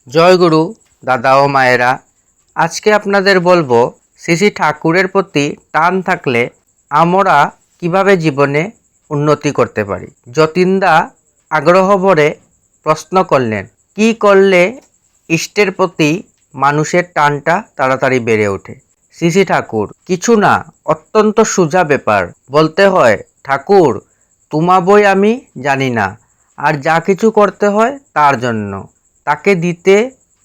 জয় গুরু দাদা ও মায়েরা, আজকে আপনাদের বলবো শ্রী ঠাকুরের প্রতি টান থাকলে আমরা কিভাবে জীবনে উন্নতি করতে পারি। যতীনদা আগ্রহ ভরে প্রশ্ন করলেন, কি করলে ইষ্টের প্রতি মানুষের টানটা তাড়াতাড়ি বেড়ে ওঠে। শ্রী ঠাকুর, কিছু না, অত্যন্ত সোজা ব্যাপার। বলতে হয়, ঠাকুর তোমা বই আমি জানি না, আর যা কিছু করতে হয় তার জন্য তাকে দিতে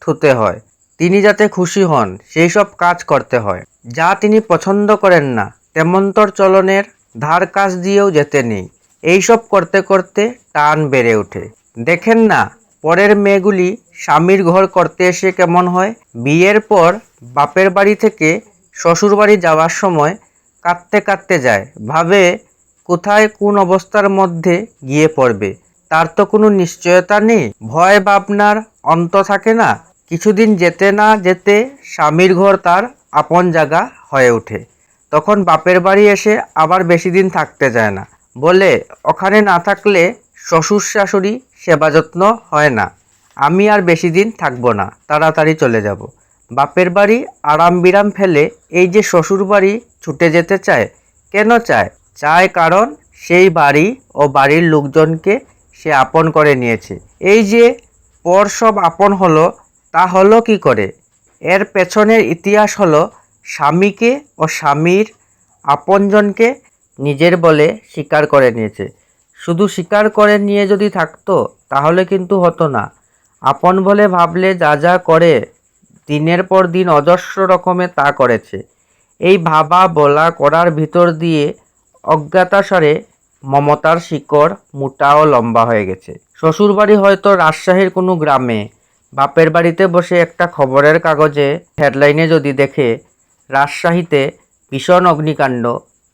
থুতে হয়, তিনি যাতে খুশি হন সেই সব কাজ করতে হয়। যা তিনি পছন্দ করেন না তেমন্তর চলনের ধার কাজ দিয়েও যেতে নেই। এইসব করতে করতে টান বেড়ে ওঠে। দেখেন না, পরের মেয়েগুলি স্বামীর ঘর করতে এসে কেমন হয়। বিয়ের পর বাপের বাড়ি থেকে শ্বশুর বাড়ি যাওয়ার সময় কাঁদতে কাঁদতে যায়, ভাবে কোথায় কোন অবস্থার মধ্যে গিয়ে পড়বে। তার তো কোনো নিশ্চয়তা নেই, ভয় ভাবনার অন্ত থাকে না। কিছুদিন যেতে না যেতে স্বামীর ঘর তার আপন জায়গা হয়ে ওঠে। তখন বাপের বাড়ি এসে আবার বেশি দিন থাকতে চায় না, বলে ওখানে না থাকলে শ্বশুর শাশুড়ি সেবা যত্ন হয় না, আমি আর বেশি দিন থাকবো না, তাড়াতাড়ি চলে যাব। বাপের বাড়ি আরাম বিরাম ফেলে এই যে শ্বশুর বাড়ি ছুটে যেতে চায়। কেন চায়? চায় কারণ সেই বাড়ি ও বাড়ির লোকজনকে সে আপন করে নিয়েছে। এই যে পর সব আপন হলো, তা হলো কি করে? এর পেছনের ইতিহাস হলো, স্বামীকে ও স্বামীর আপনজনকে নিজের বলে স্বীকার করে নিয়েছে। শুধু স্বীকার করে নিয়ে যদি থাকতো তাহলে কিন্তু হতো না। আপন বলে ভাবলে যা যা করে, দিনের পর দিন অজস্র রকমে তা করেছে। এই ভাবা বলা করার ভিতর দিয়ে অজ্ঞাতসারে মমতার শিকড় মোটা ও লম্বা হয়ে গেছে। শ্বশুরবাড়ি হয়তো রাজশাহীর কোনো গ্রামে। বাপের বাড়িতে বসে একটা খবরের কাগজে হেডলাইনে যদি দেখে রাজশাহীতে ভীষণ অগ্নিকাণ্ড,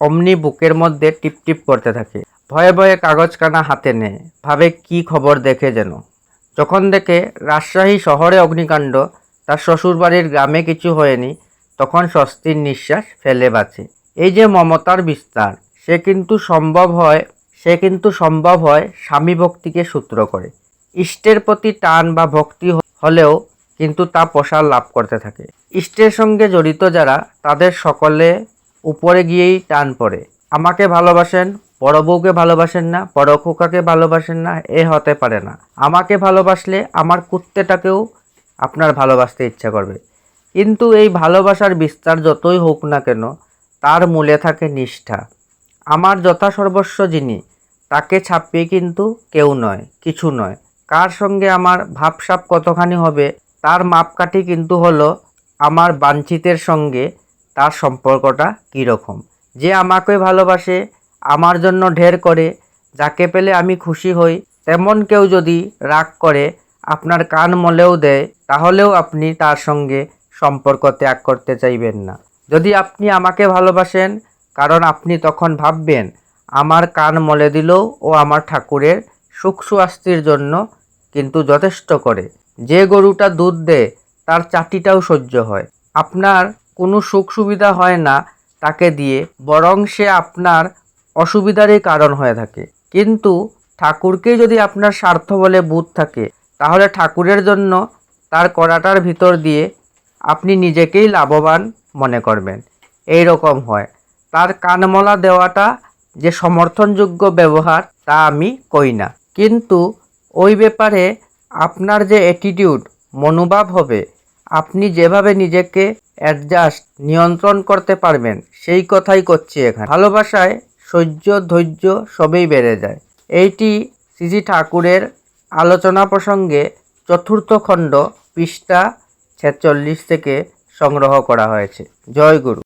অমনি বুকের মধ্যে টিপটিপ করতে থাকে। ভয়ে ভয়ে কাগজখানা হাতে নেয়, ভাবে কি খবর দেখে যেন। যখন দেখে রাজশাহী শহরে অগ্নিকাণ্ড, তার শ্বশুরবাড়ির গ্রামে কিছু হয়নি, তখন স্বস্তির নিঃশ্বাস ফেলে বাঁচে। এই যে মমতার বিস্তার, সে কিন্তু সম্ভব হয় স্বামী ভক্তিকে সূত্র করে। ইষ্টের প্রতি টান বা ভক্তি হলেও কিন্তু তা প্রসার লাভ করতে থাকে। ইষ্টের সঙ্গে জড়িত যারা, তাদের সকলে উপরে গিয়েই টান পড়ে। আমাকে ভালোবাসেন, বড় বউকে ভালোবাসেন না, বড় খোকাকে ভালোবাসেন না, এ হতে পারে না। আমাকে ভালোবাসলে আমার কুত্তেটাকেও আপনার ভালোবাসতে ইচ্ছা করবে। কিন্তু এই ভালোবাসার বিস্তার যতই হোক না কেন, তার মূলে থাকে নিষ্ঠা। আমার যথাসর্বস্ব যিনি, তাকে ছাপিয়ে কিন্তু কেউ নয়, কিছু নয়। কার সঙ্গে আমার ভাবসাব কতখানি হবে, তার মাপকাঠি কিন্তু হলো আমার বাঞ্ছিতের সঙ্গে তার সম্পর্কটা কীরকম। যে আমাকে ভালোবাসে, আমার জন্য ঢের করে, যাকে পেলে আমি খুশি হই, তেমন কেউ যদি রাগ করে, আপনার কান মলেও দেয়, তাহলেও আপনি তার সঙ্গে সম্পর্ক ত্যাগ করতে চাইবেন না। যদি আপনি আমাকে ভালোবাসেন, কারণ আপনি তখন ভাববেন আমার কান মলে দিলেও ও আমার ঠাকুরের সুখ স্বাস্থ্যের জন্য কিন্তু যথেষ্ট করে। যে গরুটা দুধ দেয় তার চাটিটাও সহ্য হয়। আপনার কোনো সুখ সুবিধা হয় না তাকে দিয়ে, বরং সে আপনার অসুবিধারই কারণ হয়ে থাকে। কিন্তু ঠাকুরকেই যদি আপনার স্বার্থ বলে বোধ থাকে, তাহলে ঠাকুরের জন্য তার করাটার ভিতর দিয়ে আপনি নিজেকেই লাভবান মনে করবেন। এই রকম হয়। তার কানমলা দেওয়াটা যে সমর্থনযোগ্য ব্যবহার, তা আমি কই না, কিন্তু ওই ব্যাপারে আপনার যে অ্যাটিটিউড, মনোভাব হবে, আপনি যেভাবে নিজেকে অ্যাডজাস্ট, নিয়ন্ত্রণ করতে পারবেন, সেই কথাই করছি এখানে। ভালোবাসায় সহ্য ধৈর্য সবই বেড়ে যায়। এইটি শ্রী ঠাকুরের আলোচনা প্রসঙ্গে 4th খণ্ড পৃষ্ঠা 46 থেকে সংগ্রহ করা হয়েছে। জয় গুরু।